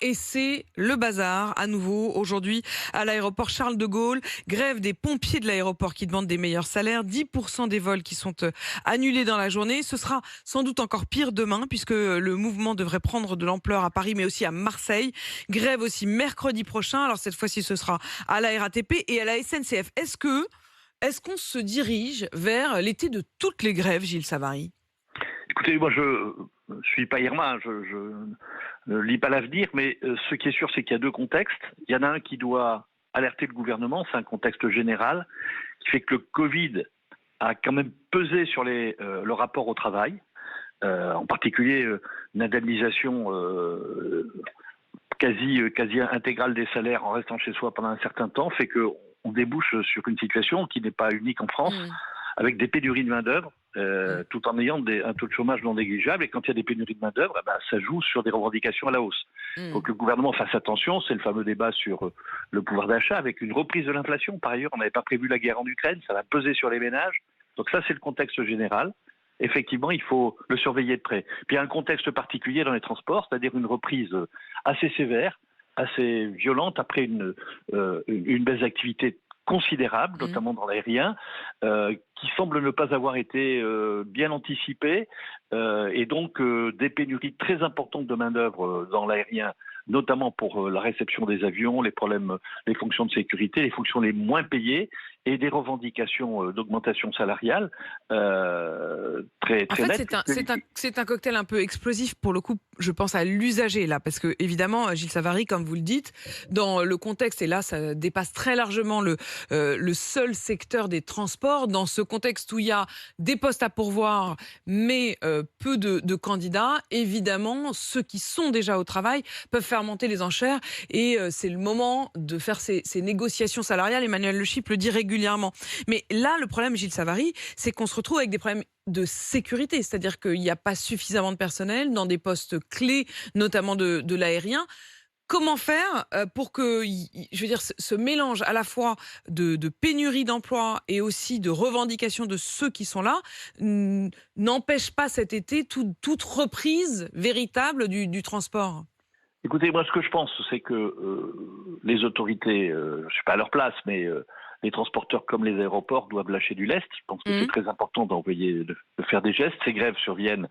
Et c'est le bazar à nouveau aujourd'hui à l'aéroport Charles de Gaulle. Grève des pompiers de l'aéroport qui demandent des meilleurs salaires. 10% des vols qui sont annulés dans la journée. Ce sera sans doute encore pire demain puisque le mouvement devrait prendre de l'ampleur à Paris mais aussi à Marseille. Grève aussi mercredi prochain. Alors cette fois-ci ce sera à la RATP et à la SNCF. Est-ce qu'on se dirige vers l'été de toutes les grèves, Gilles Savary? Écoutez, moi je suis pas Irma, je ne lis pas l'avenir, mais ce qui est sûr, c'est qu'il y a deux contextes. Il y en a un qui doit alerter le gouvernement, c'est un contexte général, qui fait que le Covid a quand même pesé sur le rapport au travail, en particulier une indemnisation quasi intégrale des salaires en restant chez soi pendant un certain temps, fait qu'on débouche sur une situation qui n'est pas unique en France, avec des pénuries de main-d'œuvre, tout en ayant un taux de chômage non négligeable. Et quand il y a des pénuries de main-d'œuvre, ça joue sur des revendications à la hausse. Il faut que le gouvernement fasse attention. C'est le fameux débat sur le pouvoir d'achat, avec une reprise de l'inflation. Par ailleurs, on n'avait pas prévu la guerre en Ukraine, ça va peser sur les ménages. Donc ça, c'est le contexte général. Effectivement, il faut le surveiller de près. Puis il y a un contexte particulier dans les transports, c'est-à-dire une reprise assez sévère, assez violente, après une baisse d'activité considérable, notamment dans l'aérien, qui semble ne pas avoir été bien anticipée, et donc des pénuries très importantes de main-d'œuvre dans l'aérien, notamment pour la réception des avions, les problèmes, les fonctions de sécurité, les fonctions les moins payées, et des revendications d'augmentation salariale très En très fait, nettes. c'est un cocktail un peu explosif pour le coup. Je pense à l'usager là, parce que évidemment, Gilles Savary, comme vous le dites, dans le contexte, et là, ça dépasse très largement le seul secteur des transports. Dans ce contexte où il y a des postes à pourvoir, mais peu de candidats, évidemment, ceux qui sont déjà au travail peuvent faire monter les enchères. Et c'est le moment de faire ces négociations salariales. Emmanuel Le Chypre le dit régulièrement. Mais là, le problème, Gilles Savary, c'est qu'on se retrouve avec des problèmes de sécurité, c'est-à-dire qu'il n'y a pas suffisamment de personnel dans des postes clés, notamment de l'aérien. Comment faire pour que, je veux dire, ce mélange à la fois de pénurie d'emploi et aussi de revendication de ceux qui sont là n'empêche pas cet été toute reprise véritable du transport? Écoutez, moi, ce que je pense, c'est que les autorités, je ne suis pas à leur place, mais les transporteurs comme les aéroports doivent lâcher du lest. Je pense que c'est très important de faire des gestes. Ces grèves surviennent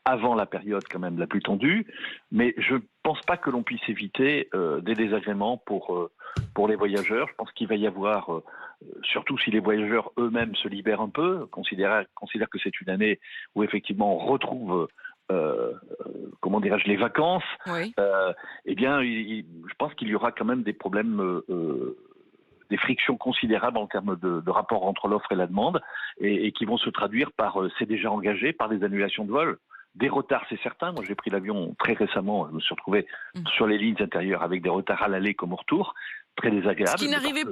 avant la période quand même la plus tendue, mais je ne pense pas que l'on puisse éviter des désagréments pour les voyageurs. Je pense qu'il va y avoir, surtout si les voyageurs eux-mêmes se libèrent un peu, considèrent que c'est une année où effectivement on retrouve comment dirais-je, les vacances, Oui. eh bien, je pense qu'il y aura quand même des problèmes, des frictions considérables en termes de rapport entre l'offre et la demande, et qui vont se traduire par, c'est déjà engagé, par des annulations de vol. Des retards, c'est certain. Moi, j'ai pris l'avion très récemment. Je me suis retrouvé sur les lignes intérieures avec des retards à l'aller comme au retour. Très désagréable. Ce qui n'arrivait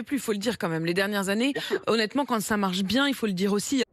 plus, il faut le dire quand même. Les dernières années, honnêtement, quand ça marche bien, il faut le dire aussi.